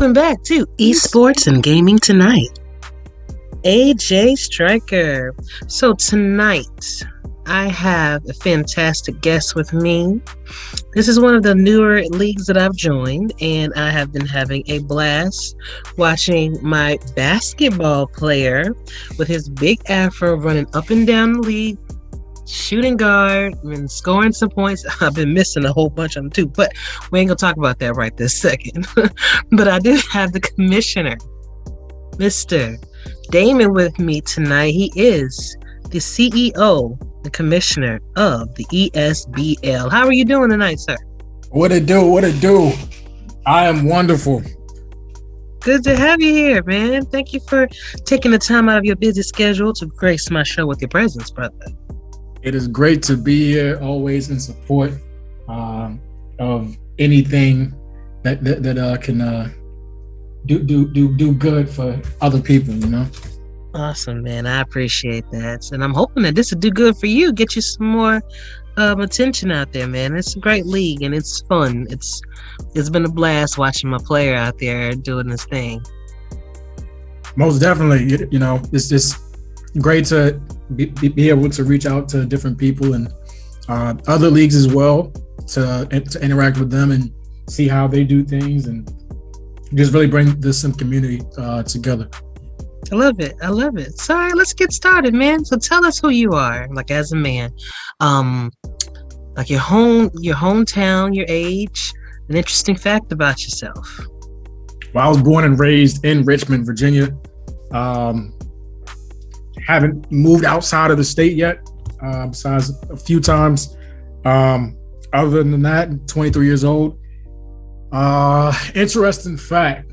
Welcome back to Esports and Gaming Tonight. AJ Striker. So tonight, I have a fantastic guest with me. This is one of the newer leagues that I've joined, and I have been having a blast watching my basketball player with his big afro running up and down the league, shooting guard, and scoring some points. I've been missing a whole bunch of them too, but we ain't gonna talk about that right this second. But I do have the commissioner, Mr. Damon, with me tonight. He is the CEO, the commissioner of the ESBL. How are you doing tonight, sir? What it do? I am wonderful. Good to have you here, man. Thank you for taking the time out of your busy schedule to grace my show with your presence, brother. It is great to be here, always in support of anything that can do good for other people, you know. Awesome, man. I appreciate that, and I'm hoping that this will do good for you. Get you some more attention out there, man. It's a great league and it's fun. It's been a blast watching my player out there doing this thing. Most definitely, you know, it's just great to be able to reach out to different people and other leagues as well to interact with them and see how they do things and just really bring this community together. I love it. So all right, let's get started, man. So tell us who you are, like as a man, like your hometown, your age, an interesting fact about yourself. Well, I was born and raised in Richmond, Virginia. Haven't moved outside of the state yet, besides a few times. Other than that, 23 years old. Interesting fact.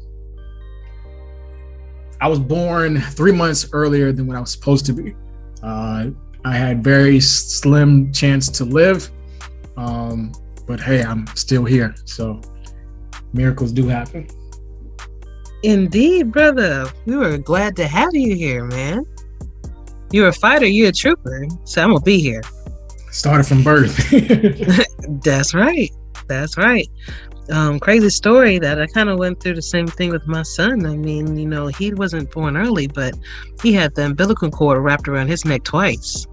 I was born 3 months earlier than when I was supposed to be. I had very slim chance to live, but hey, I'm still here. So miracles do happen. Indeed, brother. We were glad to have you here, man. You're a fighter, you're a trooper, so I'm gonna be here. Started from birth. That's right. Crazy story that I kind of went through the same thing with my son. I mean, you know, he wasn't born early, but he had the umbilical cord wrapped around his neck twice.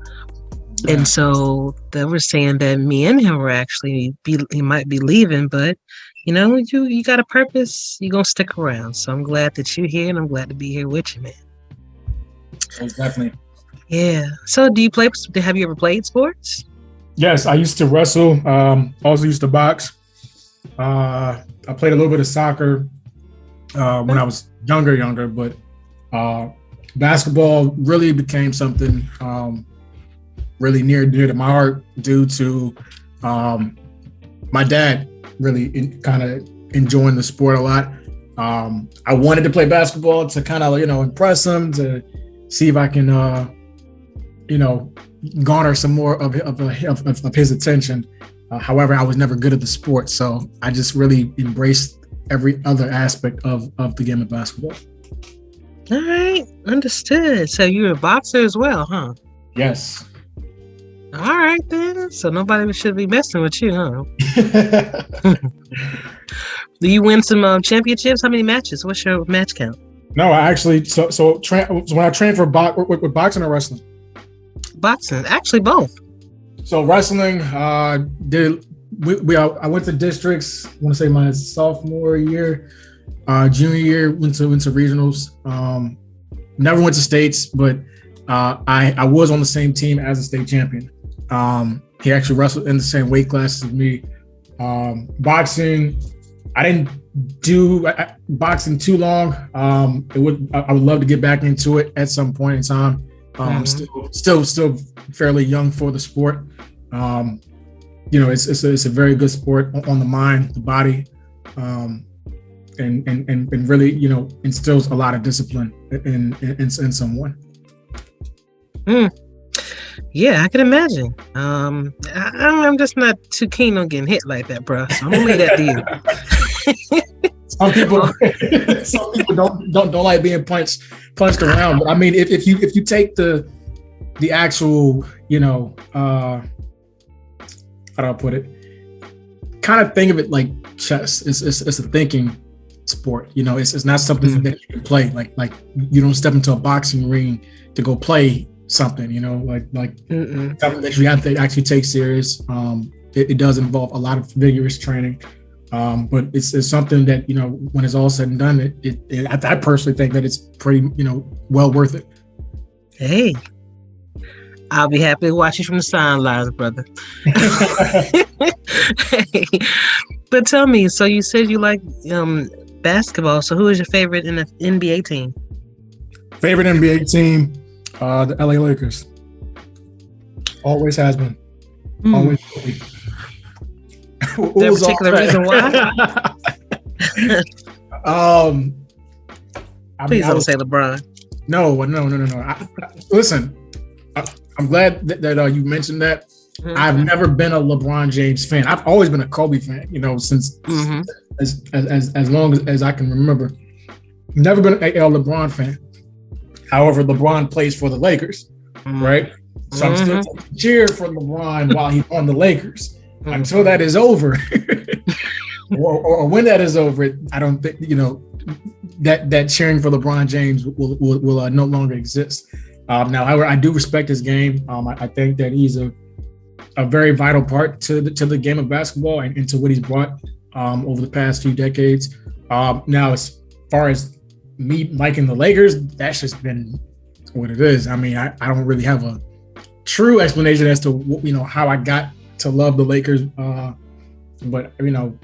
Yeah. And so they were saying that me and him were actually, he might be leaving, but you know, you got a purpose, you're going to stick around. So I'm glad that you're here and I'm glad to be here with you, man. Most definitely. Yeah. So have you ever played sports? Yes, I used to wrestle, also used to box. I played a little bit of soccer when I was younger, but basketball really became something really near to my heart due to my dad really kind of enjoying the sport a lot. I wanted to play basketball to kind of, you know, impress him, to see if I can, garner some more of his attention. However, I was never good at the sport, so I just really embraced every other aspect of the game of basketball. All right, understood. So you're a boxer as well, huh? Yes. All right, then. So nobody should be messing with you, huh? Do you win some championships? How many matches? What's your match count? No, I actually, so when I trained for with boxing or wrestling? Boxing, actually both. So wrestling, I went to districts. I want to say my sophomore year, junior year went to regionals. Never went to states, but I was on the same team as a state champion. He actually wrestled in the same weight class as me. Boxing, I didn't do boxing too long. I would love to get back into it at some point in time. I'm still fairly young for the sport. It's a very good sport on the mind, the body, and really, you know, instills a lot of discipline in someone. Yeah, I can imagine. I'm just not too keen on getting hit like that, bro. So I'm gonna leave that to you. Some people don't like being punched around. But I mean, if you take the actual, you know, how do I put it? Kind of think of it like chess. It's a thinking sport. You know, it's not something that you can play. Like you don't step into a boxing ring to go play something. You know, like something that you have to actually take serious. It does involve a lot of vigorous training. But it's something that, you know, when it's all said and done, I personally think that it's pretty, you know, well worth it. Hey, I'll be happy to watch you from the sidelines, brother. Hey, but tell me, so you said you like basketball. So who is your favorite in the NBA team? Favorite NBA team, the LA Lakers. Always has been. Always will be. There a particular reason why? Please don't say LeBron. No. Listen, I'm glad that you mentioned that. I've never been a LeBron James fan. I've always been a Kobe fan, you know, since as long as I can remember. Never been a LeBron fan. However, LeBron plays for the Lakers, right? So I'm still cheer for LeBron while he's on the Lakers. Until that is over, or when that is over, I don't think, you know, that cheering for LeBron James will no longer exist. Now, however, I do respect his game. I think that he's a very vital part to the game of basketball and to what he's brought over the past few decades. Now, as far as me liking the Lakers, that's just been what it is. I mean, I don't really have a true explanation as to, you know, how I got to love the Lakers, but, you know,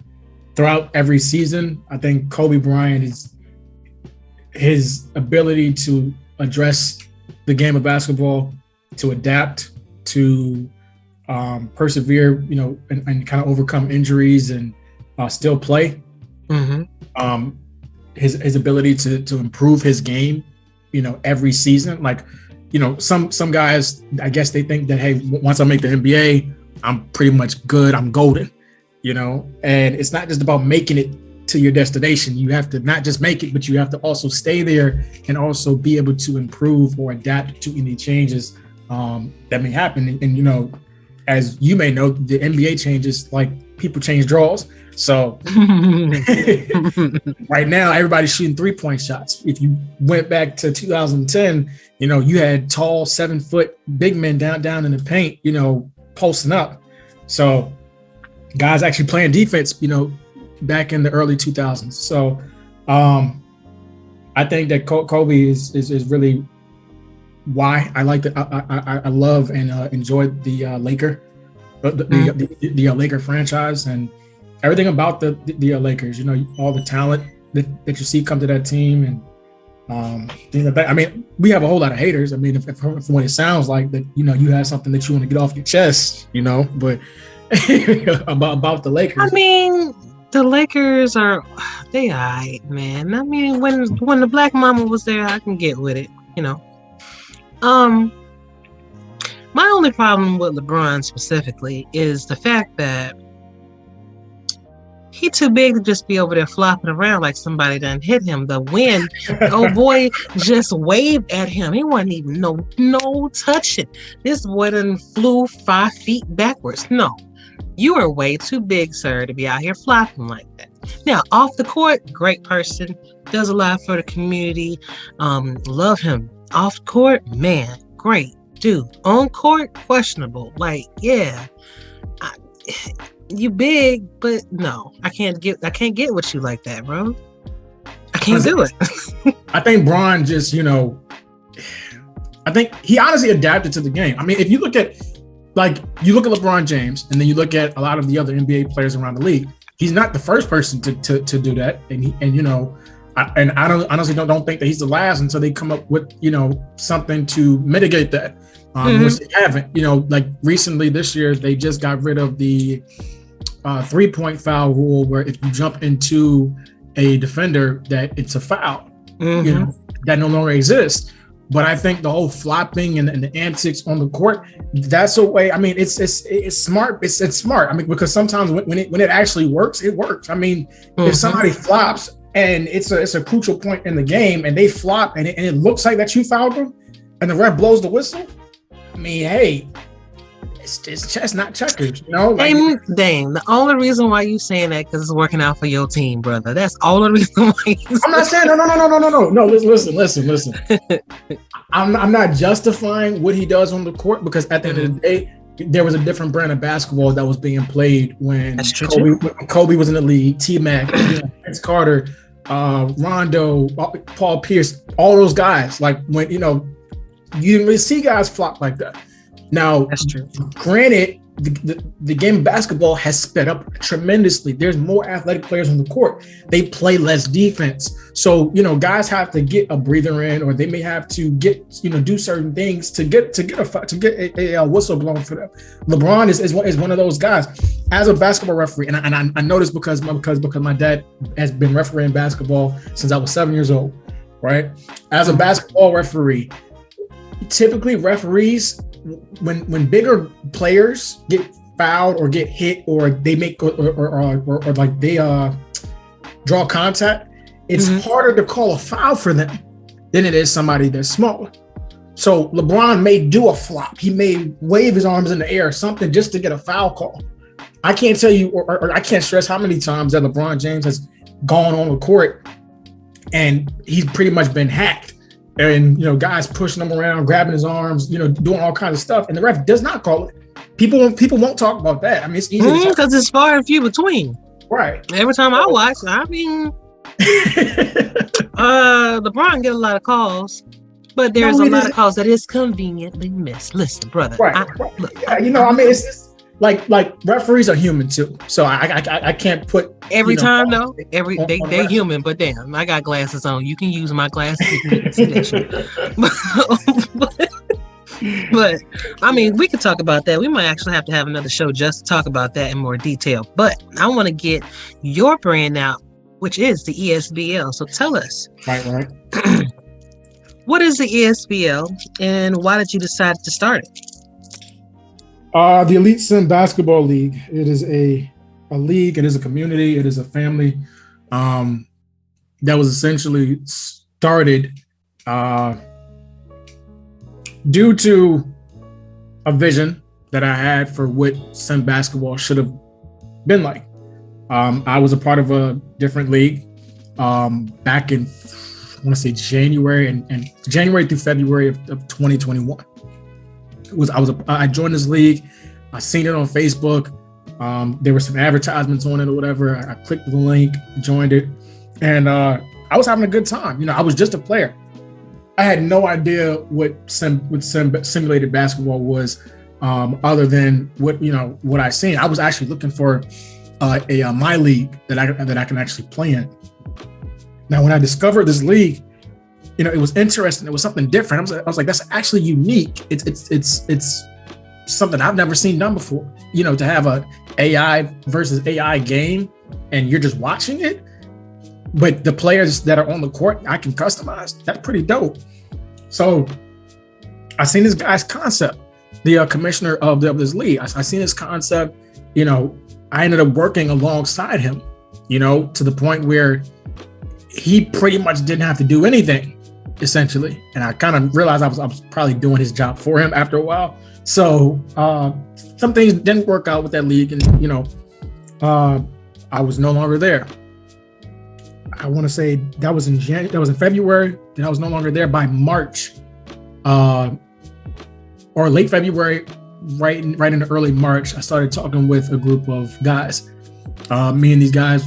throughout every season, I think Kobe Bryant is his ability to address the game of basketball, to adapt, to persevere, you know, and kind of overcome injuries and still play. His ability to improve his game, you know, every season. Like, you know, some guys, I guess they think that, hey, once I make the NBA, I'm pretty much good. I'm golden, you know, and it's not just about making it to your destination. You have to not just make it, but you have to also stay there and also be able to improve or adapt to any changes that may happen. And, you know, as you may know, the NBA changes like people change draws. So right now, everybody's shooting 3-point shots. If you went back to 2010, you know, you had tall 7-foot big men down in the paint, you know, posting up. So guys actually playing defense, you know, back in the early 2000s. So I think that Kobe is really why I like I love and enjoy the Laker franchise and everything about the Lakers. You know, all the talent that you see come to that team and things like that. I mean, we have a whole lot of haters. I mean, from what it sounds like, that, you know, you have something that you want to get off your chest, you know, but about the Lakers. I mean, the Lakers they all right, man. I mean, when the black mama was there, I can get with it, you know. My only problem with LeBron specifically is the fact that he too big to just be over there flopping around like somebody done hit him. The wind, oh boy, just waved at him. He wasn't even no touching. This boy done flew 5 feet backwards. No, you are way too big, sir, to be out here flopping like that. Now, off the court, great person, does a lot for the community. Love him. Off court, man, great dude. On court, questionable. Like, yeah. You big, but no, I can't get with you like that, bro. I can't do it. I think Bron just, you know, I think he honestly adapted to the game. I mean, if you look at LeBron James, and then you look at a lot of the other NBA players around the league, he's not the first person to do that. And you know, I honestly don't think that he's the last until they come up with, you know, something to mitigate that. Which they haven't. You know, like recently this year, they just got rid of the 3-point foul rule, where if you jump into a defender, that it's a foul. You know, that no longer exists. But I think the whole flopping and the antics on the court, that's a way. I mean, it's smart. It's smart. I mean, because sometimes when it actually works, it works. I mean, if somebody flops and it's a crucial point in the game, and they flop and it looks like that you fouled them, and the ref blows the whistle, I mean, hey, it's chess, not checkers. You know, like, And dang, the only reason why you saying that because it's working out for your team, brother. That's all the reason why. I'm not saying no. Listen. I'm not justifying what he does on the court because at the end of the day, there was a different brand of basketball that was being played when Kobe was in the league. T-Mac, Vince Carter, Rondo, Paul Pierce, all those guys. Like when you didn't really see guys flop like that. Now, that's true. Granted, the game of basketball has sped up tremendously. There's more athletic players on the court. They play less defense. So, guys have to get a breather in, or they may have to get, do certain things to get a whistle blown for them. LeBron is one of those guys. As a basketball referee, and I know this because my dad has been refereeing basketball since I was 7 years old, right? As a basketball referee, typically referees, when bigger players get fouled or get hit or they make or like they draw contact, it's harder to call a foul for them than it is somebody that's smaller. So LeBron may do a flop. He may wave his arms in the air or something just to get a foul call. I can't tell you, or I can't stress how many times that LeBron James has gone on the court and he's pretty much been hacked. And, guys pushing him around, grabbing his arms, doing all kinds of stuff. And the ref does not call it. People won't talk about that. I mean, it's easy because it's far and few between. Right. Every time I watch, LeBron get a lot of calls, but there's a lot of calls that is conveniently missed. Listen, brother. Right. Look, it's just, like referees are human too, so I can't put every time though. They're human, but damn, I got glasses on. You can use my glasses. But I mean, we could talk about that. We might actually have to have another show just to talk about that in more detail. But I want to get your brand out, which is the ESBL. So tell us, right. What is the ESBL, and why did you decide to start it? The Elite Sim Basketball League. It is a league. It is a community. It is a family that was essentially started due to a vision that I had for what Sim basketball should have been like. I was a part of a different league back in, I want to say January and January through February of 2021. I joined this league. I seen it on Facebook. There were some advertisements on it or whatever. I clicked the link, joined it, and I was having a good time. I was just a player. I had no idea what simulated basketball was, other than what I seen. I was actually looking for my league that I can actually play in. Now, when I discovered this league, it was interesting. It was something different. I was like, that's actually unique. It's something I've never seen done before. To have a AI versus AI game, and you're just watching it, but the players that are on the court, I can customize. That's pretty dope. So I seen this guy's concept, the commissioner of this league. I seen his concept. I ended up working alongside him. To the point where he pretty much didn't have to do anything. Essentially, and I kind of realized I was probably doing his job for him after a while. So some things didn't work out with that league, and I was no longer there. I want to say that was in February. Then I was no longer there by March, or late February, right in the early March. I started talking with a group of guys. Me and these guys,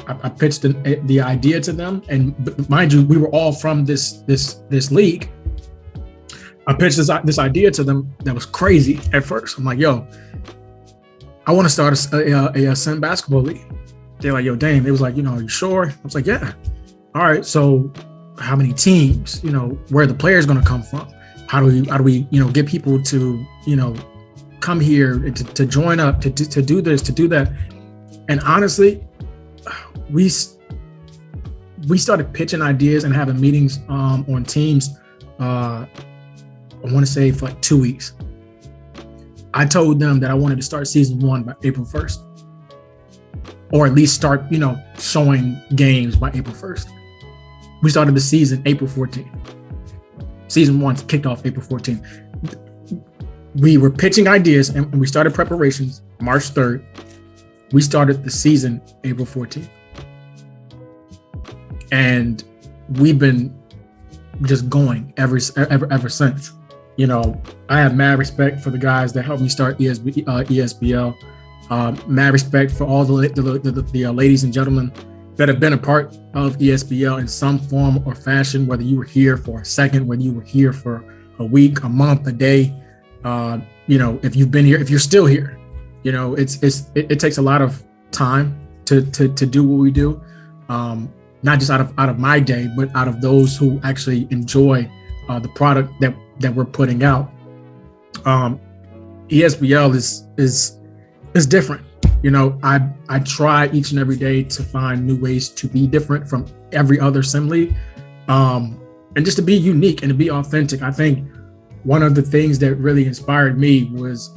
I pitched the idea to them, and mind you, we were all from this league. I pitched this idea to them that was crazy at first. I'm like, yo, I want to start a Sim basketball league. They're like, yo, Dame. They was like, are you sure? I was like, yeah. All right. So how many teams? Where are the players going to come from? How do we get people to come here to join up to do this, to do that? And honestly, we started pitching ideas and having meetings on teams. I want to say for like 2 weeks. I told them that I wanted to start season 1 by April 1st, or at least start showing games by April 1st. We started the season April 14th. Season 1 kicked off April 14th. we were pitching ideas and we started preparations March 3rd. We started the season April 14th. And we've been just going ever since. You know, I have mad respect for the guys that helped me start ESBL. Mad respect for all the ladies and gentlemen that have been a part of ESBL in some form or fashion, whether you were here for a second, whether you were here for a week, a month, a day. You know, if you've been here, if you're still here, you know, it takes a lot of time to do what we do. Not just out of my day, but out of those who actually enjoy the product that we're putting out. ESBL is different. You know, I try each and every day to find new ways to be different from every other sim league, and just to be unique and to be authentic. I think one of the things that really inspired me was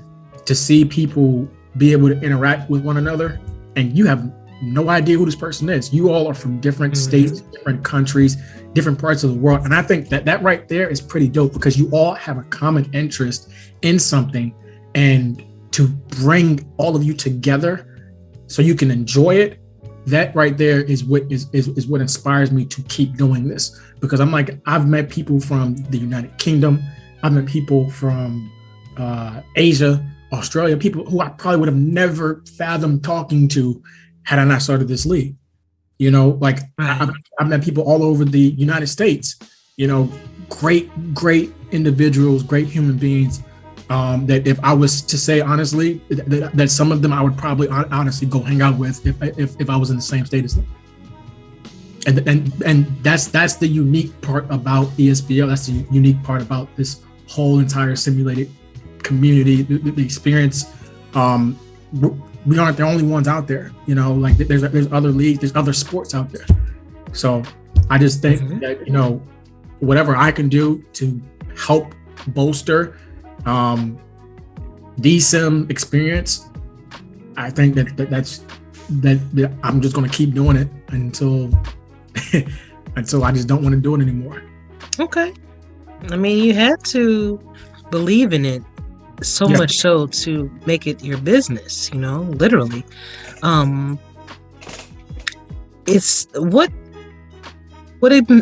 to see people be able to interact with one another, and you have no idea who this person is. You all are from different states, different countries, different parts of the world. And I think that right there is pretty dope, because you all have a common interest in something, and to bring all of you together so you can enjoy it. That right there is what inspires me to keep doing this, because I'm like, I've met people from the United Kingdom. I've met people from Asia, Australia, people who I probably would have never fathomed talking to had I not started this league. You know, like I've met people all over the United States, you know, great individuals, great human beings, that if I was to say honestly, that some of them I would probably honestly go hang out with if I was in the same state as them. And that's the unique part about ESBL. That's the unique part about this whole entire simulated community, the experience. We aren't the only ones out there, you know, like there's other leagues, there's other sports out there. So I just think that, you know, whatever I can do to help bolster DSim experience, I think that I'm just going to keep doing it until I just don't want to do it anymore. Okay. I mean, you had to believe in it so much so to make it your business, you know, literally. It's what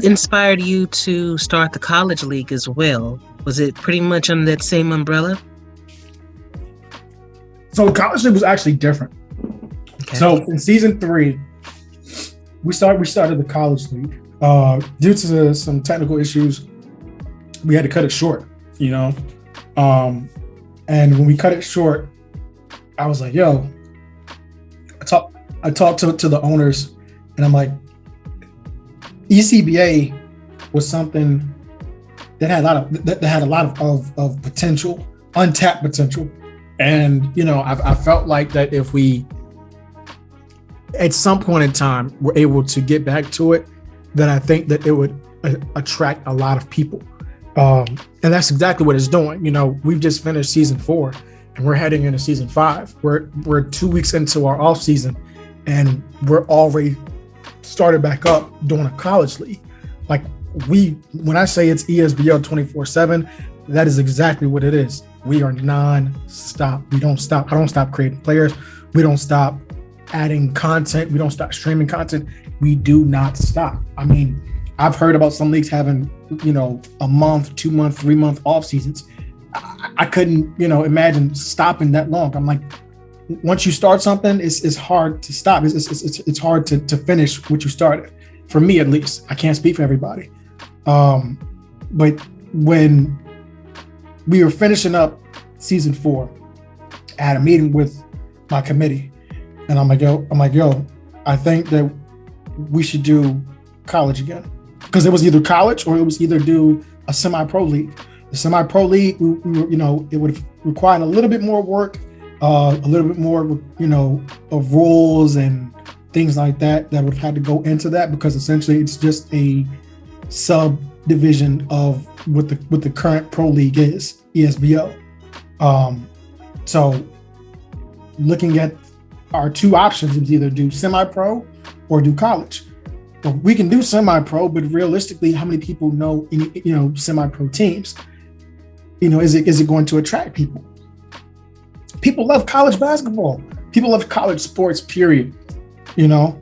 inspired you to start the college league as well? Was it pretty much under that same umbrella? So college league was actually different. Okay. So in season 3, we started the college league. Due to some technical issues, we had to cut it short, you know. And when we cut it short, I was like, yo, I talked to the owners, and I'm like, ECBA was something that had a lot of potential, untapped potential. And, you know, I felt like that if we, at some point in time, were able to get back to it, then I think that it would attract a lot of people. And that's exactly what it's doing. You know, we've just finished season 4 and we're heading into season 5. We're 2 weeks into our off season and we're already started back up doing a college league. Like when I say it's ESBL 24/7, that is exactly what it is. We are non-stop. We don't stop. I don't stop creating players. We don't stop adding content. We don't stop streaming content. We do not stop. I mean, I've heard about some leagues having, you know, a month, 2 month, 3 month off seasons. I couldn't, you know, imagine stopping that long. I'm like, once you start something, it's hard to stop. It's hard to finish what you started. For me, at least. I can't speak for everybody. But when we were finishing up season 4, I had a meeting with my committee, and I'm like, yo, I think that we should do college again. Because it was either college or it was either do a semi-pro league. The semi-pro league, we you know, it would have required a little bit more work, a little bit more, you know, of rules and things like that would have had to go into that, because essentially it's just a subdivision of what the current pro league is, ESBO. So looking at our 2 options is either do semi-pro or do college. Well, we can do semi-pro, but realistically, how many people know any, you know, semi-pro teams? You know, is it going to attract people? people love college basketball. People love college sports, period. You know,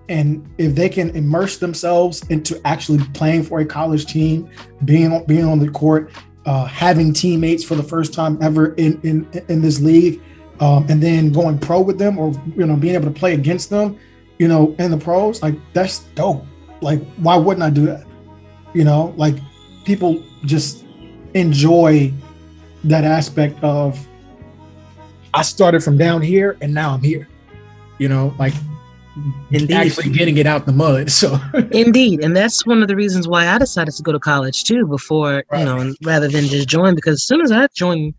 and if they can immerse themselves into actually playing for a college team, being on the court, having teammates for the first time ever in this league, and then going pro with them, or being able to play against them, in the pros, like that's dope. Like, why wouldn't I do that? Like, people just enjoy that aspect of, I started from down here and now I'm here. Like, indeed, actually getting it out the mud. So indeed, and that's one of the reasons why I decided to go to college too, before right. rather than just join. Because as soon as I joined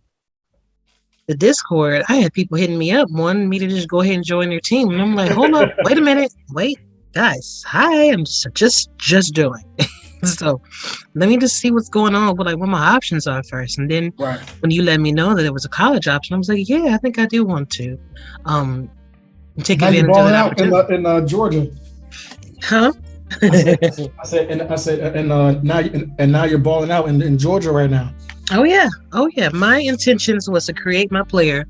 the Discord, I had people hitting me up wanting me to just go ahead and join their team, and I'm like, hold up, wait a minute, wait, guys, hi, I'm just joining. So let me just see what's going on, what my options are first, and then when you let me know that there was a college option, I was like, yeah, I think I do want to take advantage of that opportunity. In Georgia, huh? I said, now you're balling out in Georgia right now. Oh yeah. My intentions was to create my player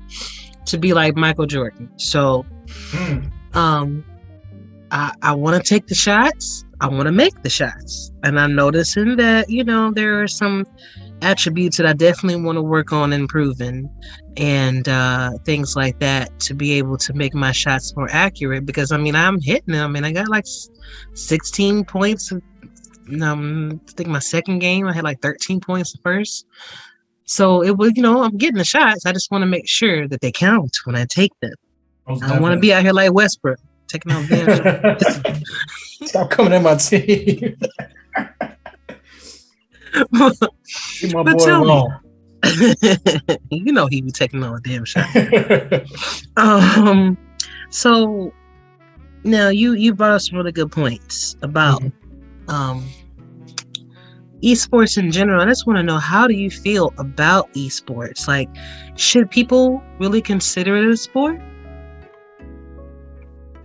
to be like Michael Jordan. So, I want to take the shots. I want to make the shots, and I'm noticing that there are some attributes that I definitely want to work on improving, and things like that, to be able to make my shots more accurate. Because I'm hitting them, and I got like 16 points. I think my second game I had like 13 points the first. So it was, I'm getting the shots. I just want to make sure that they count when I take them. I don't want to be out here like Westbrook taking off damage. Stop coming in my team. Leave my boy alone. He be taking all the damn shots. So now you brought up some really good points about esports in general. I just want to know, how do you feel about esports? Like, should people really consider it a sport?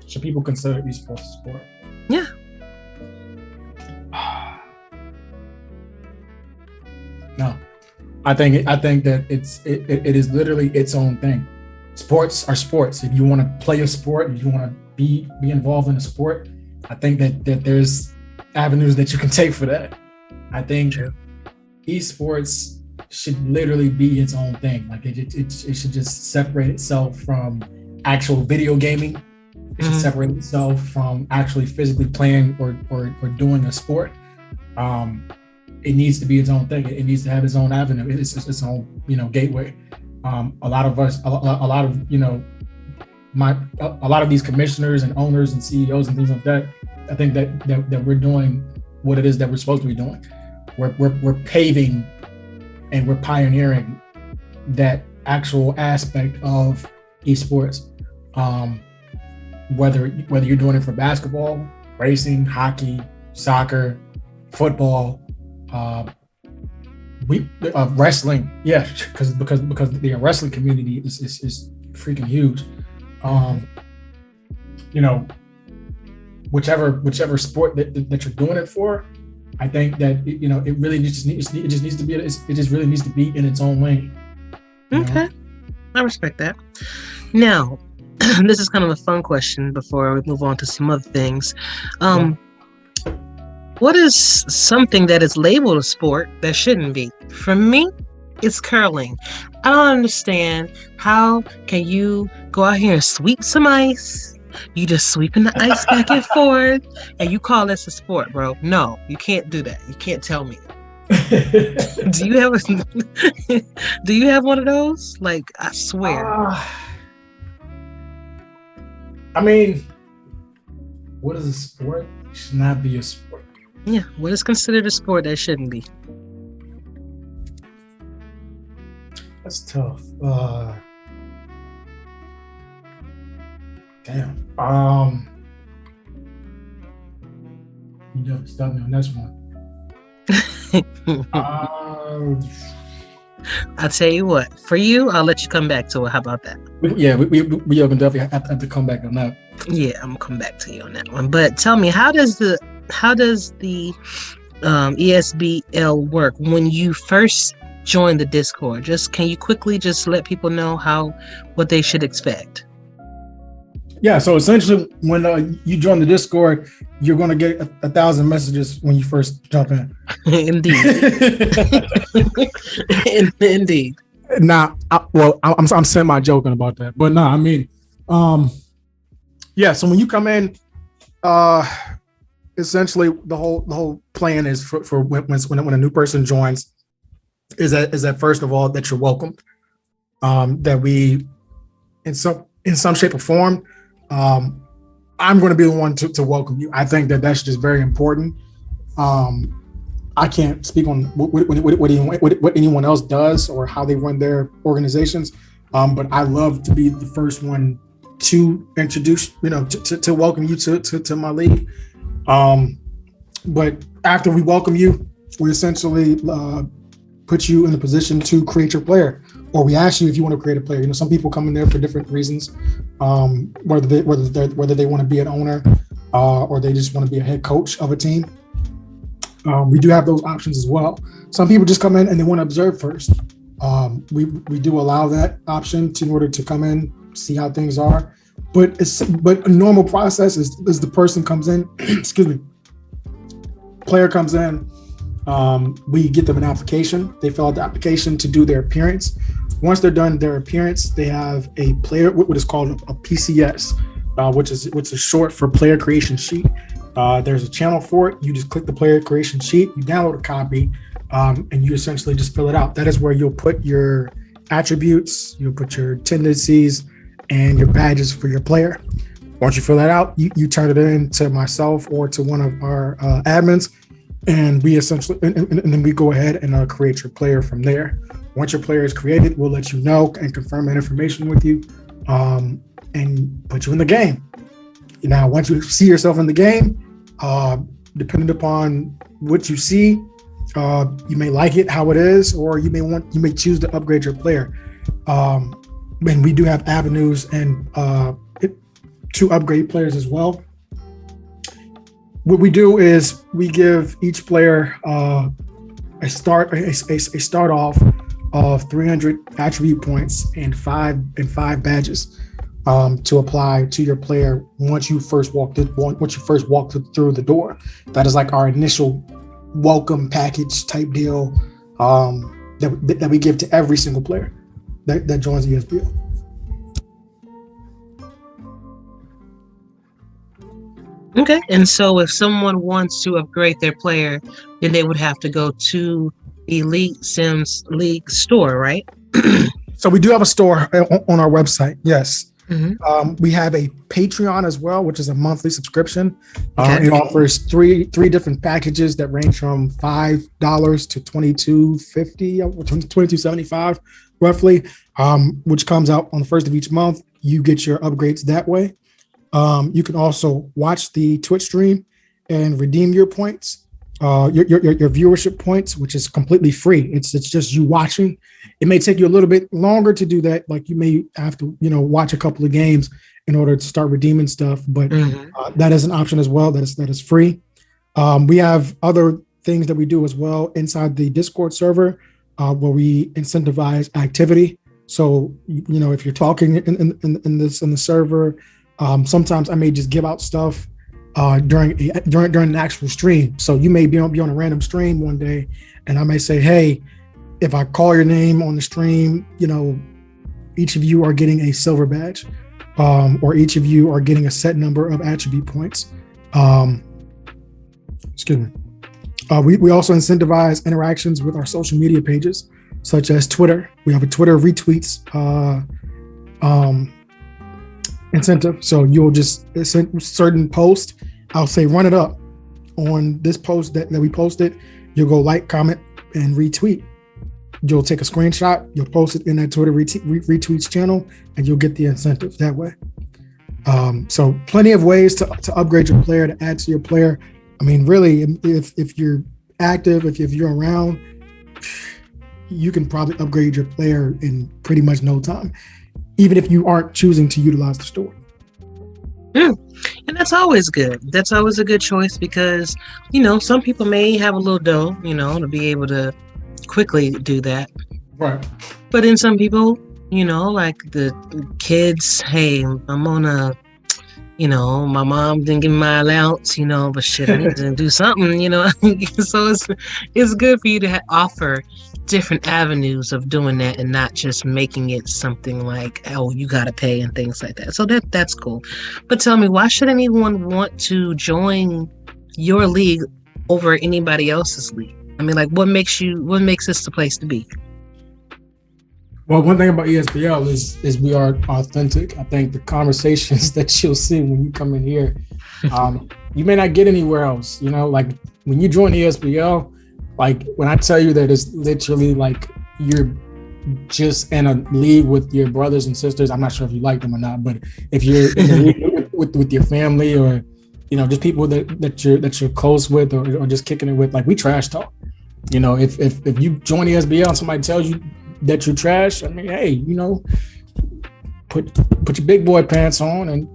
Should people consider esports a sport? Yeah. No, I think that it is literally its own thing. Sports are sports. If you want to play a sport, if you want to be involved in a sport, I think that there's avenues that you can take for that. I think esports should literally be its own thing. Like, it should just separate itself from actual video gaming. It should separate itself from actually physically playing or doing a sport. It needs to be its own thing. It needs to have its own avenue. It's its own, gateway. A lot of these commissioners and owners and CEOs and things like that, I think that we're doing what it is that we're supposed to be doing. We're paving and we're pioneering that actual aspect of esports. Whether you're doing it for basketball, racing, hockey, soccer, football, wrestling, because the wrestling community is freaking huge. Whichever sport that you're doing it for, I think that it really just needs to be in its own lane. Okay, I respect that. Now, this is kind of a fun question before we move on to some other things. What is something that is labeled a sport that shouldn't be? For me, it's curling. I don't understand, how can you go out here and sweep some ice? You just sweeping the ice back and forth, and you call this a sport, bro? No, you can't do that. You can't tell me. Do you have one of those? Like, I swear. What is a sport? It should not be a sport. Yeah, what is considered a sport that shouldn't be? That's tough. Damn. You have to stop me on this one. I'll tell you what. For you, I'll let you come back to it. How about that? We are gonna definitely have to come back on that. Yeah, I'm gonna come back to you on that one. But tell me, how does the ESBL work? When you first join the Discord? Can you quickly just let people know what they should expect? Yeah, so essentially, when you join the Discord, you're going to get 1,000 messages when you first jump in. Indeed. Indeed. Nah, I'm semi-joking about that, but no, I mean, yeah. So when you come in, essentially the whole plan is for when a new person joins, is that first of all that you're welcomed, that we in some shape or form. I'm going to be the one to welcome you. I think that's just very important. I can't speak on what anyone else does or how they run their organizations, but I love to be the first one to introduce, to welcome you to my league. But after we welcome you, we essentially put you in the position to create your player, or we ask you if you want to create a player. Some people come in there for different reasons, whether they want to be an owner or they just want to be a head coach of a team. We do have those options as well. Some people just come in and they want to observe first. We do allow that option in order to come in, see how things are. But a normal process is the person comes in, excuse me, player comes in, we get them an application. They fill out the application to do their appearance. Once they're done their appearance, they have a player, what is called a PCS, which is short for player creation sheet. There's a channel for it. You just click the player creation sheet, you download a copy, and you essentially just fill it out. That is where you'll put your attributes, you'll put your tendencies, and your badges for your player. Once you fill that out, you turn it in to myself or to one of our admins, and we essentially, and then we go ahead and create your player from there. Once your player is created, we'll let you know and confirm that information with you, and put you in the game. Now, once you see yourself in the game, depending upon what you see, you may like it how it is, or you may choose to upgrade your player. And we do have avenues and to upgrade players as well. What we do is we give each player a start off of 300 attribute points and five badges to apply to your player once you first walk through the door. That is like our initial welcome package type deal that we give to every single player that joins the ESPL. Okay, and so if someone wants to upgrade their player, then they would have to go to the Elite Sims League store, right? So we do have a store on our website, yes. Mm-hmm. We have a Patreon as well, which is a monthly subscription. Okay. It offers three different packages that range from $5 to $22.50, or $22.75 roughly, which comes out on the first of each month. You get your upgrades that way. You can also watch the Twitch stream and redeem your points, your viewership points, which is completely free. It's just you watching. It may take you a little bit longer to do that. Like you may have to, watch a couple of games in order to start redeeming stuff, but that is an option as well. That is free. We have other things that we do as well inside the Discord server, where we incentivize activity. So, if you're talking in the server, sometimes I may just give out stuff during an actual stream. So you may be on a random stream one day, and I may say, hey, if I call your name on the stream, each of you are getting a silver badge, or each of you are getting a set number of attribute points. Excuse me. We also incentivize interactions with our social media pages, such as Twitter. We have a Twitter retweets incentive. So you'll just send certain post. I'll say run it up on this post that we posted. You'll go like, comment, and retweet. You'll take a screenshot. You'll post it in that Twitter retweets channel, and you'll get the incentive that way. So plenty of ways to upgrade your player, to add to your player. I mean, really, if you're active, if you're around, you can probably upgrade your player in pretty much no time, even if you aren't choosing to utilize the store. And that's always good. That's always a good choice because, some people may have a little dough, to be able to quickly do that. Right. But then some people, like the kids, hey, I'm on a, my mom didn't give me my allowance, but shit, I need to do something, So it's good for you to offer different avenues of doing that and not just making it something like, oh, you got to pay and things like that. So that's cool. But tell me, why should anyone want to join your league over anybody else's league? I mean, like, what makes this the place to be? Well, one thing about ESPL is we are authentic. I think the conversations that you'll see when you come in here, you may not get anywhere else. Like when you join ESPL, like when I tell you that it's literally like you're just in a league with your brothers and sisters. I'm not sure if you like them or not, but if you're in a league with your family or just people that you're close with or just kicking it with, like we trash talk. If you join ESPL and somebody tells you that you're trash, I mean, hey, put your big boy pants on and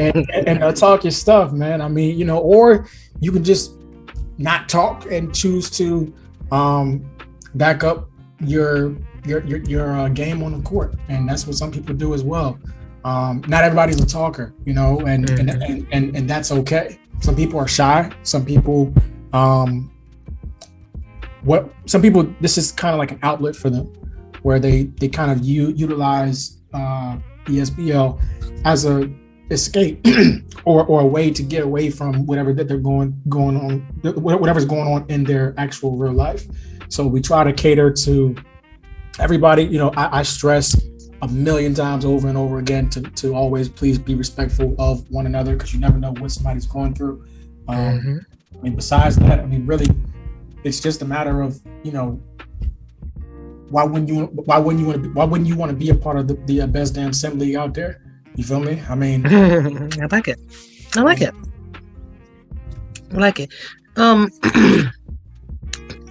and talk your stuff, man. I mean, or you can just not talk and choose to back up your game on the court, and that's what some people do as well. Not everybody's a talker, and that's okay. Some people are shy. Some people this is kind of like an outlet for them where they kind of utilize ESPL as a escape or a way to get away from whatever that they're going on, whatever's going on in their actual real life. So we try to cater to everybody. I stress a million times over and over again to always please be respectful of one another, because you never know what somebody's going through. I mean, besides that, I mean, really, it's just a matter of, why wouldn't you want to be a part of the best damn sim league out there? You feel me? I mean, I like it.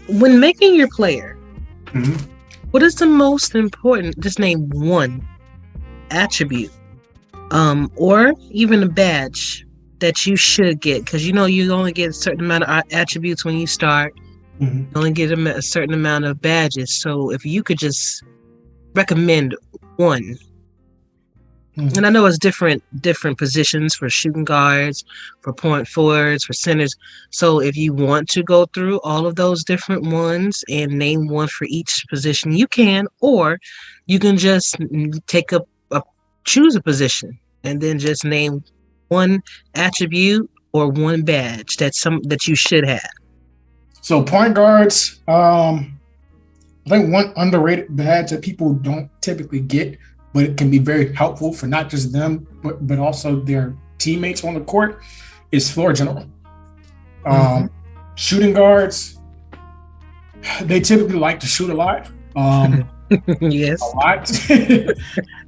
When making your player, what is the most important? Just name one attribute, or even a badge that you should get, because you only get a certain amount of attributes when you start. You only get a certain amount of badges. So if you could just recommend one, and I know it's different positions for shooting guards, for point forwards, for centers. So if you want to go through all of those different ones and name one for each position, you can, or you can just choose a position and then just name one attribute or one badge that you should have. So point guards, I think one underrated badge that people don't typically get, but it can be very helpful for not just them, but also their teammates on the court, is floor general. Shooting guards, they typically like to shoot a lot. Yes. A lot.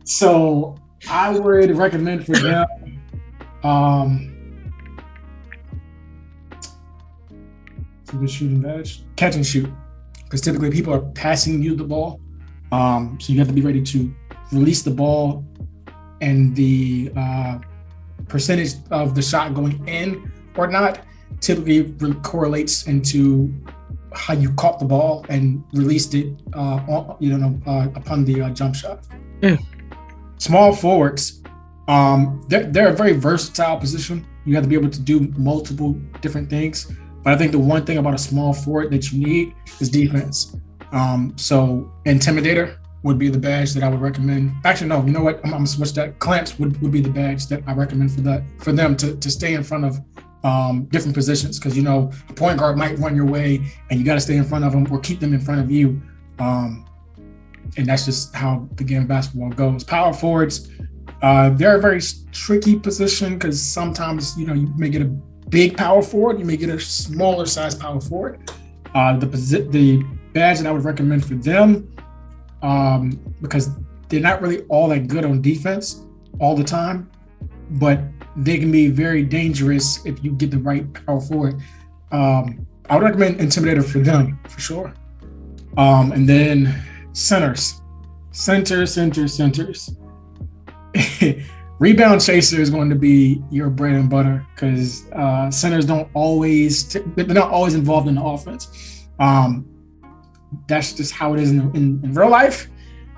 So I would recommend for them, the shooting badge, catch and shoot, because typically people are passing you the ball, so you have to be ready to release the ball, and the percentage of the shot going in or not typically correlates into how you caught the ball and released it upon the jump shot. Small forwards, they're a very versatile position. You have to be able to do multiple different things. But I think the one thing about a small forward that you need is defense. So Intimidator would be the badge that I would recommend. Actually, no, you know what? I'm gonna switch that. Clamps would be the badge that I recommend for them to stay in front of different positions, because a point guard might run your way and you got to stay in front of them or keep them in front of you. And that's just how the game of basketball goes. Power forwards, they're a very tricky position, because sometimes you may get a big power forward, you may get a smaller size power forward. The badge that I would recommend for them, because they're not really all that good on defense all the time, but they can be very dangerous if you get the right power forward. I would recommend Intimidator for them, for sure. And then centers. Rebound chaser is going to be your bread and butter, because centers they're not always involved in the offense. that's just how it is in real life.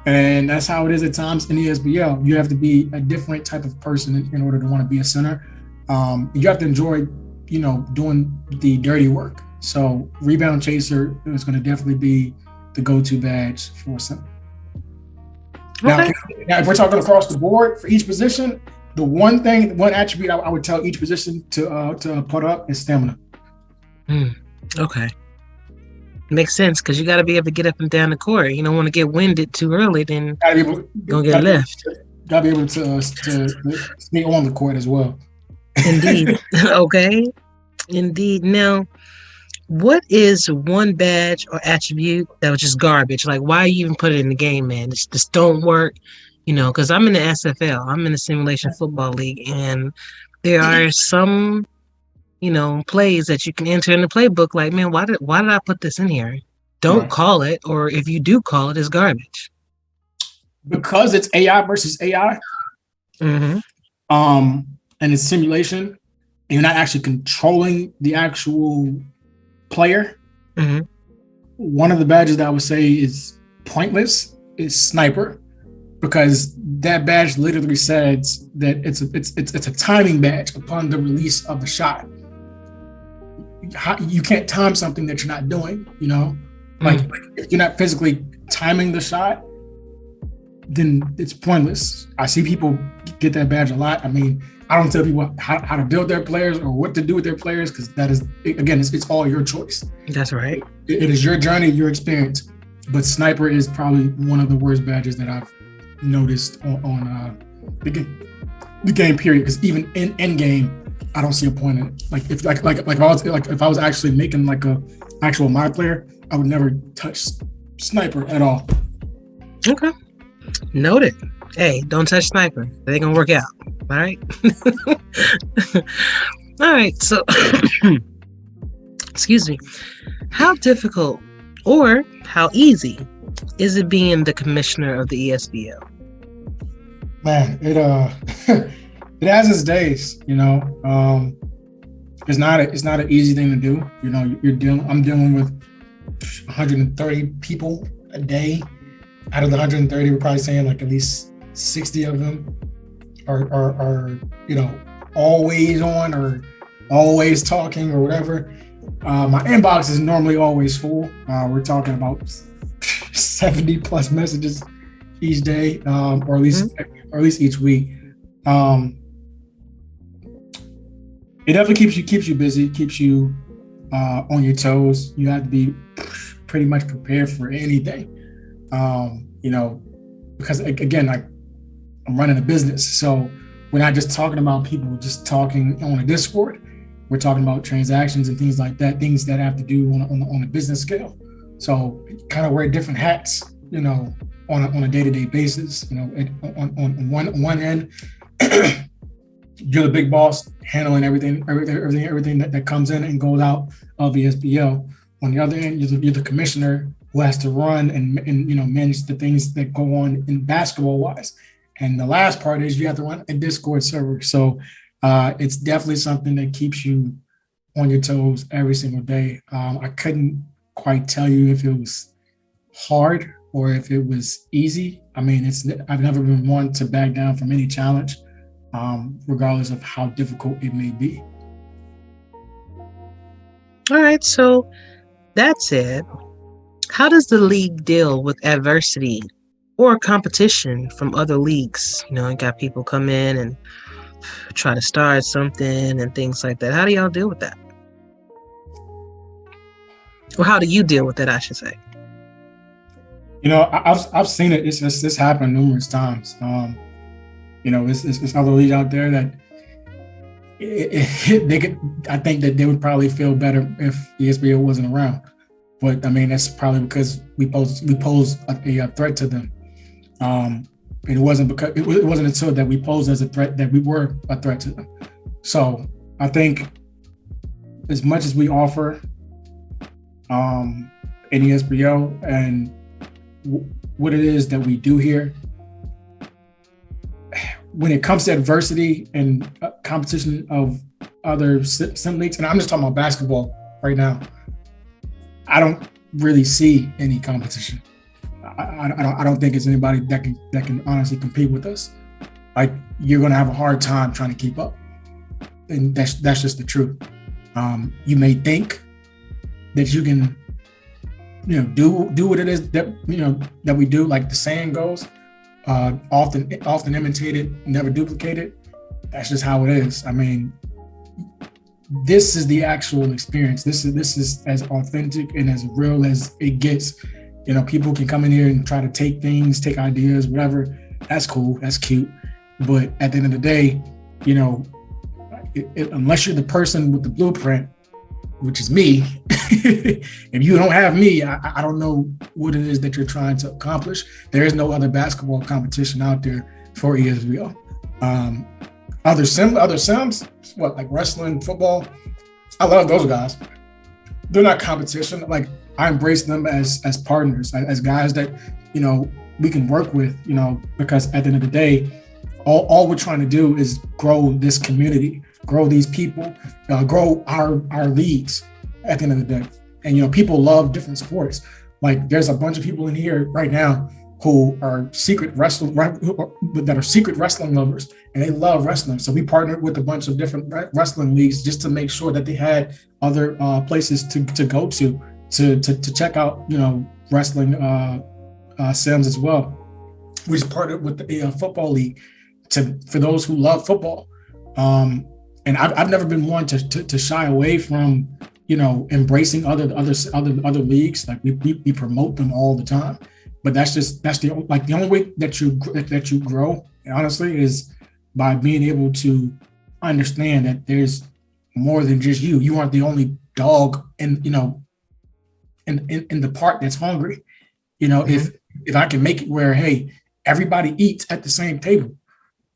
And that's how it is at times in the SBL. You have to be a different type of person in order to want to be a center. You have to enjoy, doing the dirty work. So rebound chaser is going to definitely be the go-to badge for a center. Okay. Now, if we're talking across the board for each position, the one attribute I would tell each position to put up is stamina. Okay. Makes sense, because you got to be able to get up and down the court. You don't want to get winded too early, then you're going to get left. Got to be able to stay on the court as well. Indeed. Okay. Indeed. Now, what is one badge or attribute that was just garbage? Like, why you even put it in the game, man? It just don't work. Because I'm in the SFL. I'm in the Simulation Football League, and there are some plays that you can enter in the playbook. Like, man, why did I put this in here? Don't call it, or if you do call it, it's garbage. Because it's AI versus AI. Mm-hmm. And it's simulation, and you're not actually controlling the actual player. Mm-hmm. One of the badges that I would say is pointless is sniper, because that badge literally says that it's a timing badge upon the release of the shot. You can't time something that you're not doing, like if you're not physically timing the shot, then it's pointless. I see people get that badge a lot. I mean, I don't tell people how to build their players or what to do with their players, because that is, again, it's all your choice. That's right. It is your journey, your experience. But sniper is probably one of the worst badges that I've noticed on the game period, because even in end game, I don't see a point in it. Like if I was actually making like a actual my player, I would never touch sniper at all. Okay, noted. Hey, don't touch sniper. They ain't gonna work out. All right. All right. So, excuse me. How difficult or how easy is it being the commissioner of the ESBL? Man, it it has its days, It's not an easy thing to do. I'm dealing with 130 people a day. Out of the 130, we're probably saying like at least 60 of them are always on or always talking or whatever. My inbox is normally always full. We're talking about 70 plus messages each day, or at least each week. It definitely keeps you busy, keeps you on your toes. You have to be pretty much prepared for anything, because again, I'm running a business, so we're not just talking about people just talking on a Discord. We're talking about transactions and things like that, things that have to do on a business scale. So kind of wear different hats, on a day-to-day basis. On one end, you're the big boss handling everything that comes in and goes out of the SBL. On the other end, you're the commissioner who has to run and manage the things that go on in basketball wise. And the last part is you have to run a Discord server. So it's definitely something that keeps you on your toes every single day. I couldn't quite tell you if it was hard or if it was easy. I mean, I've never been one to back down from any challenge, regardless of how difficult it may be. All right, so that said, how does the league deal with adversity or competition from other leagues? You got people come in and try to start something and things like that. How do y'all deal with that? Or how do you deal with that, I should say? I've seen it. It's happened numerous times. It's other leagues out there that I think that they would probably feel better if the SBL wasn't around. But I mean, that's probably because we pose a threat to them. It wasn't until that we posed as a threat that we were a threat to them. So I think as much as we offer in the SBL and what it is that we do here, when it comes to adversity and competition of other sim leagues, and I'm just talking about basketball right now, I really see any competition. I don't think it's anybody that can honestly compete with us. Like, you're gonna have a hard time trying to keep up, and that's just the truth. You may think that you can, do what it is that that we do. Like the saying goes, often imitated, never duplicated. That's just how it is. I mean, this is the actual experience. This is as authentic and as real as it gets. People can come in here and try to take things, take ideas, whatever. That's cool. That's cute. But at the end of the day, unless you're the person with the blueprint, which is me, if you don't have me, I don't know what it is that you're trying to accomplish. There is no other basketball competition out there for ESBL. Other sims, like wrestling, football, I love those guys. They're not competition. Like, I embrace them as partners, as guys that, we can work with, because at the end of the day, all we're trying to do is grow this community, grow these people, grow our leagues at the end of the day. And, people love different sports. Like, there's a bunch of people in here right now who are secret wrestling lovers, and they love wrestling. So we partnered with a bunch of different wrestling leagues just to make sure that they had other places to go to check out, wrestling sims as well. We just partnered with the football league for those who love football. And I've never been one to shy away from, embracing other leagues. Like, we promote them all the time. But that's the only way that you grow, honestly, is by being able to understand that there's more than just you. You aren't the only dog in the park that's hungry. Mm-hmm. If I can make it where, hey, everybody eats at the same table,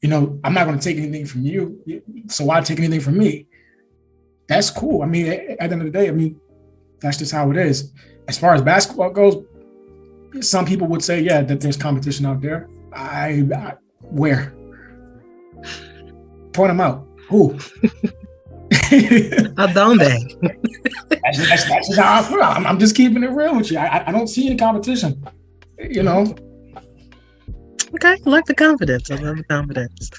I'm not going to take anything from you, so why take anything from me? That's cool. I mean, at the end of the day, that's just how it is. As far as basketball goes, some people would say, yeah, that there's competition out there. Where? Point them out. Who? How don't they? That's just how I feel. I'm just keeping it real with you. I don't see any competition. Okay, I like the confidence. I love the confidence.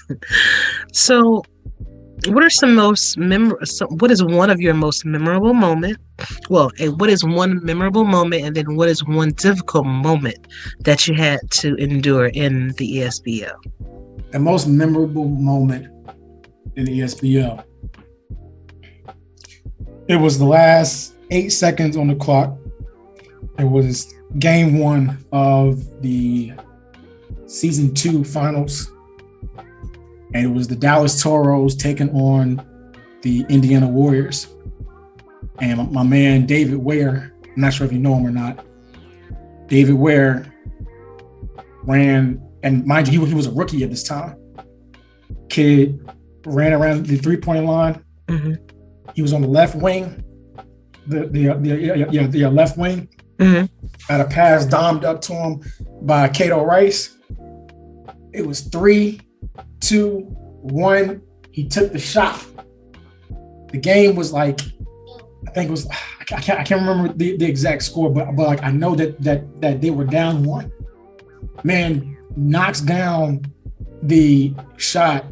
So, what are what is one of your most memorable moment? Well, what is one memorable moment, and then what is one difficult moment that you had to endure in the ESBL? The most memorable moment in the ESBL. It was the last 8 seconds on the clock. It was game 1 of the season 2 finals. And it was the Dallas Toros taking on the Indiana Warriors. And my man, David Ware, I'm not sure if you know him or not. David Ware ran, and mind you, he was a rookie at this time. Kid ran around the 3-point line. Mm-hmm. He was on the left wing, the left wing. Mm-hmm. Had a pass domed up to him by Cato Rice. It was 3, 2, 1. He took the shot. The game was like, I think it was, I can't remember the exact score, but like I know that they were down 1. Man knocks down the shot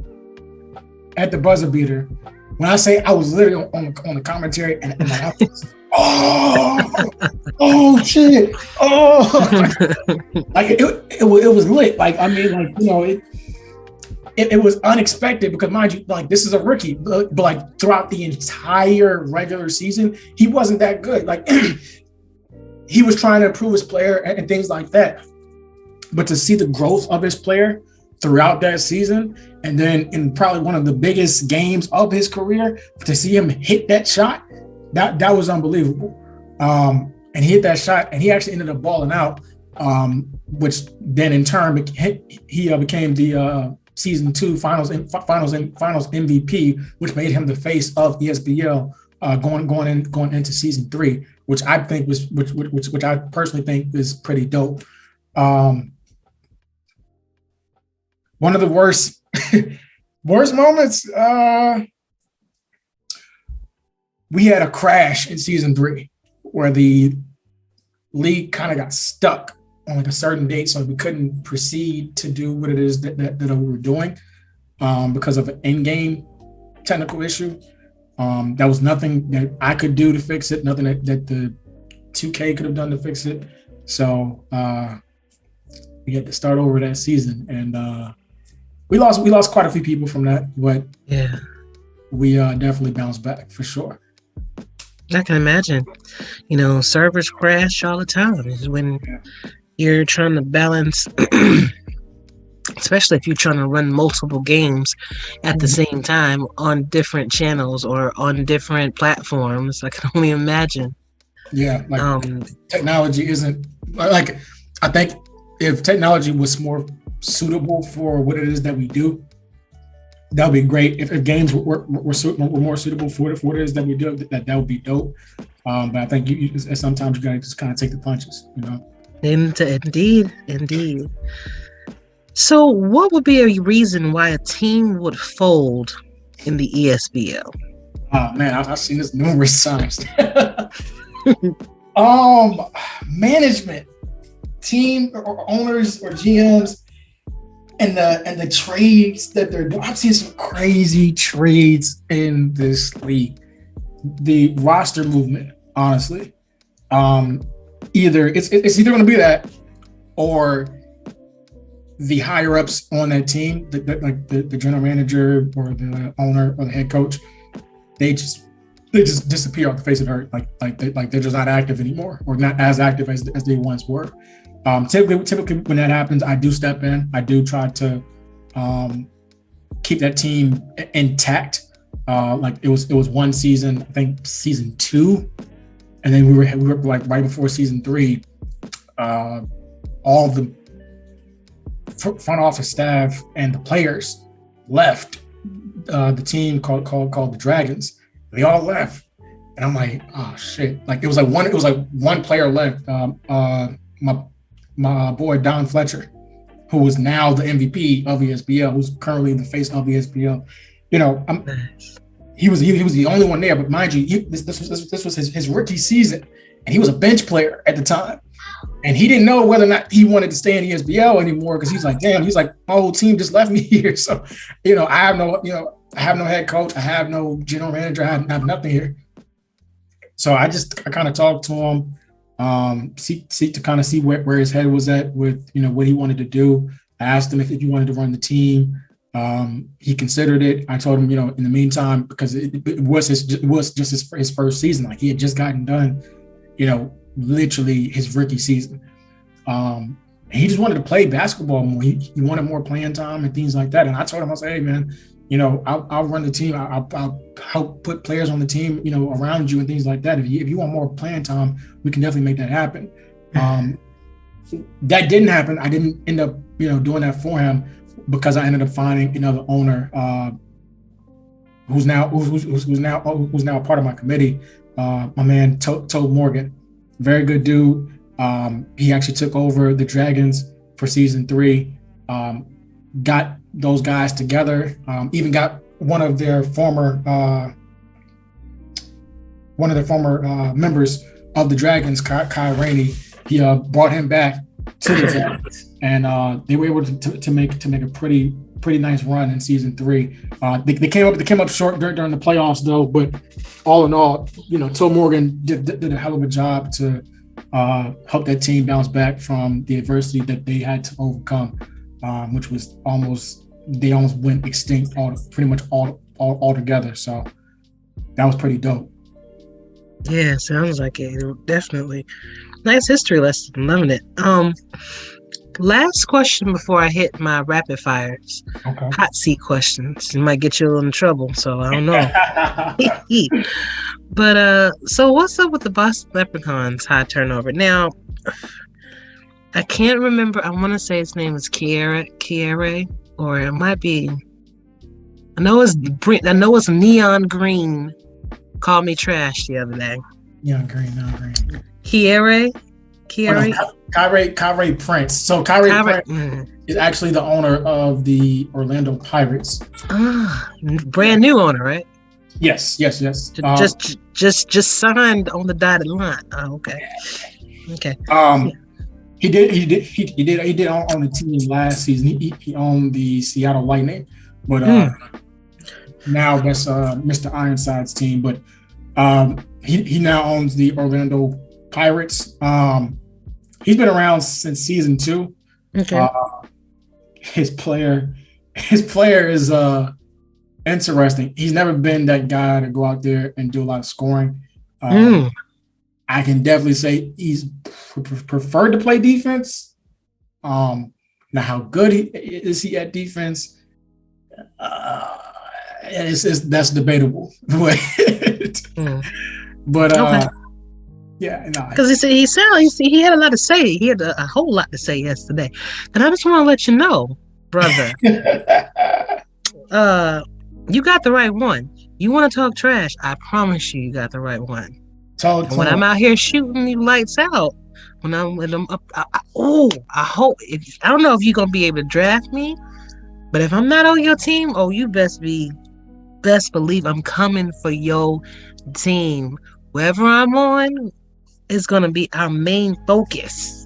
at the buzzer beater. When I say, I was literally on the commentary and my was, oh shit, like it was lit. Like, I mean, like, it was unexpected because, mind you, like, this is a rookie, but like throughout the entire regular season, he wasn't that good. Like, he was trying to improve his player and things like that. But to see the growth of his player throughout that season, and then in probably one of the biggest games of his career, to see him hit that shot, that was unbelievable. And he hit that shot, and he actually ended up balling out, which then in turn he became the season 2 finals MVP, which made him the face of ESBL going into season 3, which I think which I personally think is pretty dope. One of the worst moments, we had a crash in season 3 where the league kind of got stuck on like a certain date, so we couldn't proceed to do what it is that we were doing because of an in-game technical issue. That was nothing that I could do to fix it, nothing that the 2K could have done to fix it. So we had to start over that season, and we lost quite a few people from that, but yeah, we definitely bounced back for sure. I can imagine. Servers crash all the time. It's when you're trying to balance, especially if you're trying to run multiple games at the same time on different channels or on different platforms. I can only imagine. Yeah, technology isn't like, I think if technology was more suitable for what it is that we do, that would be great. If games were more suitable for what it is that we do, that would be dope. But I think you sometimes you gotta just kind of take the punches, Indeed. So, what would be a reason why a team would fold in the ESBL? Oh man, I've seen this numerous times. Management, team or owners or GMs, and the trades that they're doing. I've seen some crazy trades in this league. The roster movement, honestly, either it's either going to be that, or the higher ups on that team, like the general manager or the owner or the head coach, they just disappear off the face of the earth. Like they're just not active anymore, or not as active as they once were. Typically when that happens, I do step in. I do try to keep that team intact. Like it was one season, I think season 2, and then we were like right before season 3. All the front office staff and the players left the team called the Dragons. They all left, and I'm like, oh shit! Like it was like one player left. My boy Don Fletcher, who was now the MVP of ESBL, who's currently the face of ESBL. He was the only one there. But mind you, this was his rookie season, and he was a bench player at the time, and he didn't know whether or not he wanted to stay in ESBL anymore, because he's like, damn, he's like, my whole team just left me here. So, I have no head coach, I have no general manager, I have nothing here. So I kind of talked to him. Seek to kind of see where his head was at with what he wanted to do. I asked him if he wanted to run the team. He considered it. I told him, in the meantime, because it was just his first season. Like he had just gotten done, literally his rookie season. He just wanted to play basketball more. He wanted more playing time and things like that. And I told him, I said, hey man, I'll run the team. I'll help put players on the team, around you and things like that. If you want more playing time, we can definitely make that happen. That didn't happen. I didn't end up, doing that for him, because I ended up finding another owner who's now a part of my committee. My man Toad Morgan, very good dude. He actually took over the Dragons for season 3. Got those guys together. Even got one of their former members of the Dragons, Kai Rainey. He brought him back to the Dragons, and they were able to make a pretty nice run in season 3. They came up short during the playoffs though, but all in all, Toad Morgan did a hell of a job to help that team bounce back from the adversity that they had to overcome, which was they almost went extinct pretty much all together. So that was pretty dope. Yeah, sounds like it. Definitely. Nice history lesson. Loving it. Last question before I hit my rapid fires. Okay. Hot seat questions. It might get you a little in trouble, so I don't know. But so what's up with the Boston Leprechauns high turnover? Now, I can't remember. I want to say his name is Kiere, or it might be. I know it's Neon Green. Called me trash the other day. Neon Green. Kiere. Kyrie Prince. So Kyrie Prince is actually the owner of the Orlando Pirates. Brand new owner, right? Yes. Just signed on the dotted line. Oh, okay. Okay. He did on the team last season. He owned the Seattle Lightning, but now that's Mr. Ironside's team. But he now owns the Orlando Pirates. He's been around since season 2. Okay. His player is interesting. He's never been that guy to go out there and do a lot of scoring. I can definitely say he's preferred to play defense. Now, how good is he at defense? That's debatable. But okay. Yeah, no. Because he had a lot to say. He had a whole lot to say yesterday, and I just want to let you know, brother. You got the right one. You want to talk trash? I promise you got the right one. When I'm out here shooting you lights out, when I'm up, I hope. I don't know if you're gonna be able to draft me, but if I'm not on your team, you best believe I'm coming for your team. Wherever I'm on is gonna be our main focus.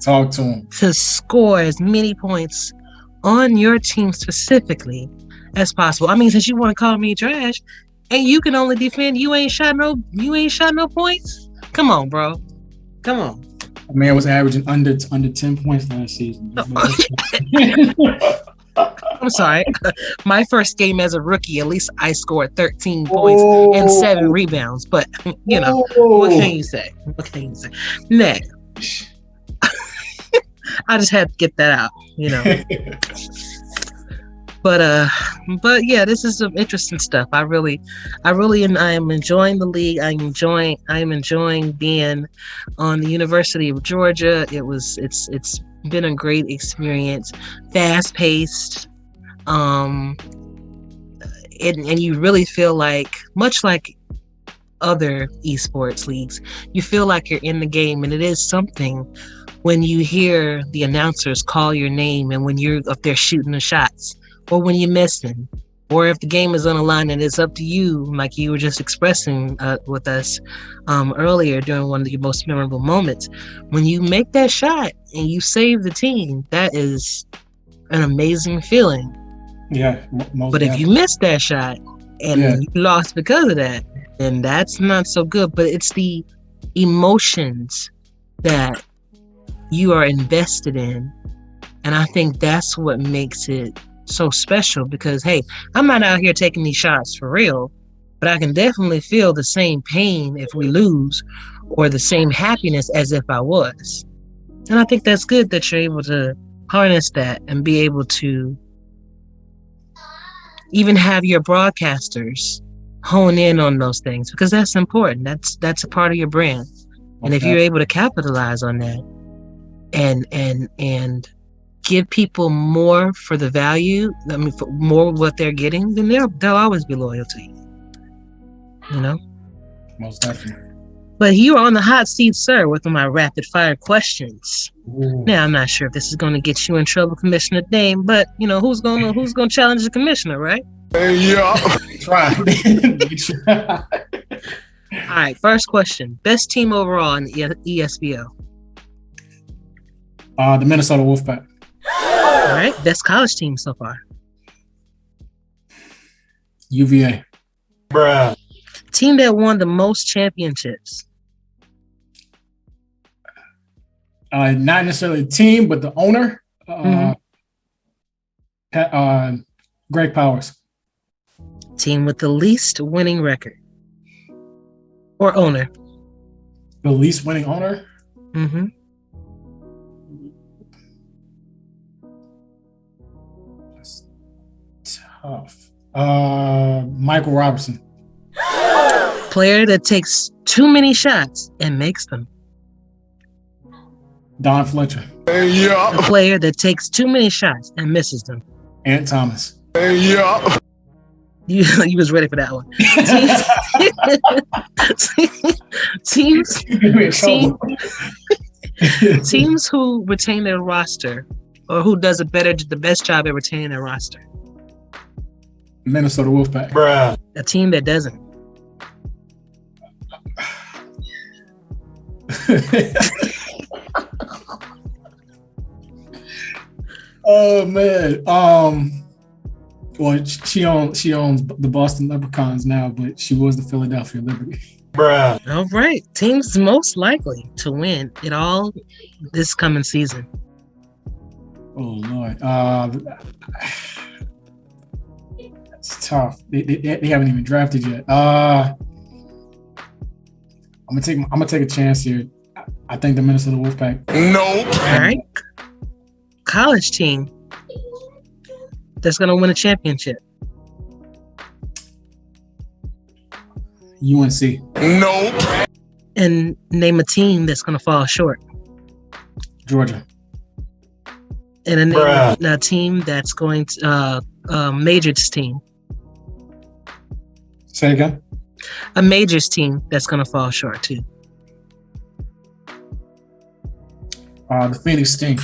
Talk to him. To score as many points on your team specifically as possible. I mean, since you want to call me trash, and you can only defend, you ain't shot no points. Come on, bro. Come on. A man was averaging under 10 points last season. I'm sorry. My first game as a rookie, at least I scored 13 points and 7 rebounds. But what can you say? Next. I just had to get that out, But yeah, this is some interesting stuff. I am enjoying the league. I am enjoying being on the University of Georgia. It's been a great experience. Fast paced. And you really feel like, much like other esports leagues, you feel like you're in the game, and it is something when you hear the announcers call your name and when you're up there shooting the shots. Or when you're missing, or if the game is on the line and it's up to you, like you were just expressing with us earlier during one of your most memorable moments. When you make that shot and you save the team, that is an amazing feeling. Yeah, but if you miss that shot and you lost because of that, then that's not so good. But it's the emotions that you are invested in, and I think that's what makes it so special, because hey, I'm not out here taking these shots for real, but I can definitely feel the same pain if we lose, or the same happiness as if I was. And I think that's good that you're able to harness that and be able to even have your broadcasters hone in on those things, because that's important. That's a part of your brand. And if you're able to capitalize on that and give people more for the value, for more of what they're getting, then they'll always be loyal to you. Most definitely. But you are on the hot seat, sir, with my rapid fire questions. Ooh. Now, I'm not sure if this is going to get you in trouble, Commissioner Dame, but who's going to challenge the commissioner, right? Yeah. Try. All right, first question. Best team overall in ESBO? The Minnesota Wolfpack. All right, best college team so far? UVA. Bruh. Team that won the most championships? Not necessarily the team, but the owner. Greg Powers. Team with the least winning record? Or owner? The least winning owner? Mm-hmm. That's tough. Michael Robertson. Player that takes too many shots and makes them? Don Fletcher. A player that takes too many shots and misses them? Ant Thomas. You was ready for that one. Teams who retain their roster, or who does the best job at retaining their roster? Minnesota Wolfpack. Bruh. A team that doesn't? Oh man. Well, she owns the Boston Leprechauns now, but she was the Philadelphia Liberty. Bruh. All right. Teams most likely to win it all this coming season. Oh Lord. That's tough. They haven't even drafted yet. I'm gonna take a chance here. I think the Minnesota Wolfpack. Nope. All right. College team that's going to win a championship. UNC. Nope. And name a team that's going to fall short. Georgia. And a name Bruh. a team that's going to majors team. Say again. A majors team that's going to fall short too. The Phoenix Sting.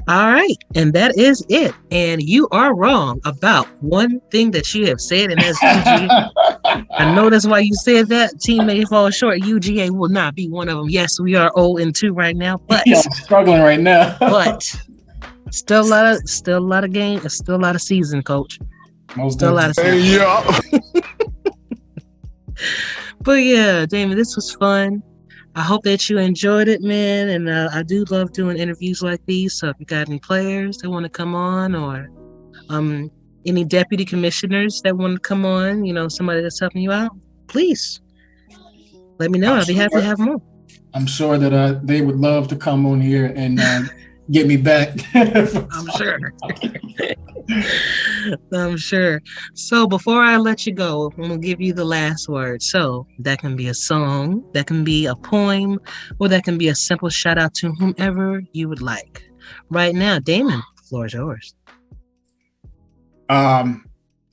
All right, and that is it. And you are wrong about one thing that you have said, and that's UGA. I know that's why you said that. Team may fall short. UGA will not be one of them. Yes, we are 0-2 right now, but Yeah, I'm struggling right now. but still a lot of game, still a lot of season, coach. Most Still a lot of definitely. season. Yeah. But yeah, Damon, this was fun. I hope that you enjoyed it, man. And I do love doing interviews like these. So if you got any players that want to come on, or any deputy commissioners that want to come on, somebody that's helping you out, please let me know. I'll be happy to have them on. I'm sure that they would love to come on here and get me back. I'm sure. I'm sure. So before I let you go, I'm going to give you the last word. So that can be a song, that can be a poem, or that can be a simple shout out to whomever you would like. Right now, Damon, the floor is yours.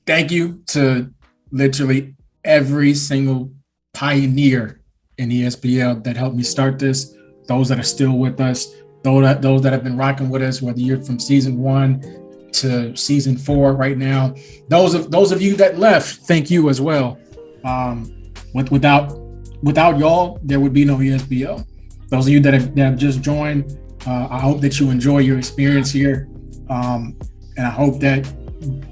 Thank you to literally every single pioneer in the SPL that helped me start this, those that are still with us, those that have been rocking with us, whether you're from season 1 to season 4 right now. Those of you that left, thank you as well. Without y'all, there would be no ESPL. Those of you that have just joined, I hope that you enjoy your experience here, and I hope that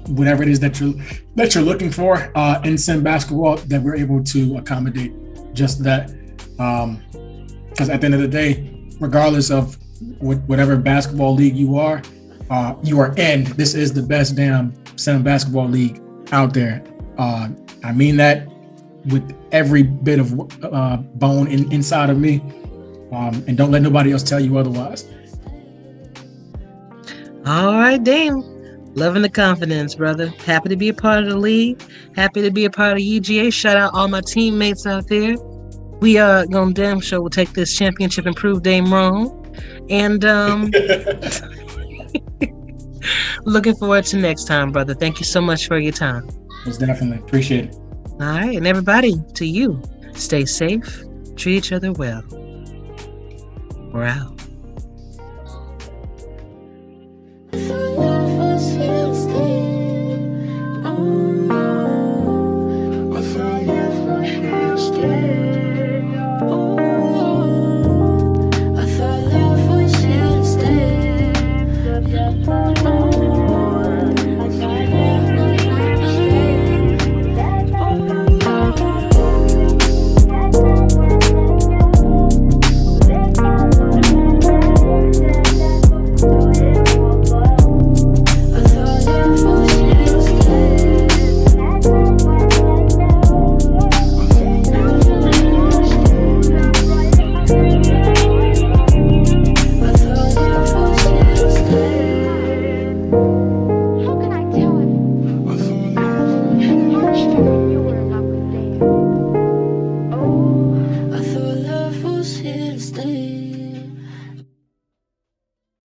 whatever it is that you're looking for in sim basketball, that we're able to accommodate just that. Because at the end of the day, regardless of whatever basketball league you are in, this is the best damn sim basketball league out there. I mean that with every bit of bone inside of me, and don't let nobody else tell you otherwise. All right, Dame. Loving the confidence, brother. Happy to be a part of the league. Happy to be a part of UGA. Shout out all my teammates out there. We are gonna damn sure will take this championship and prove Dame wrong. And looking forward to next time, brother. Thank you so much for your time. Most definitely. Appreciate it. All right, and everybody, to you, stay safe, treat each other well. We're out.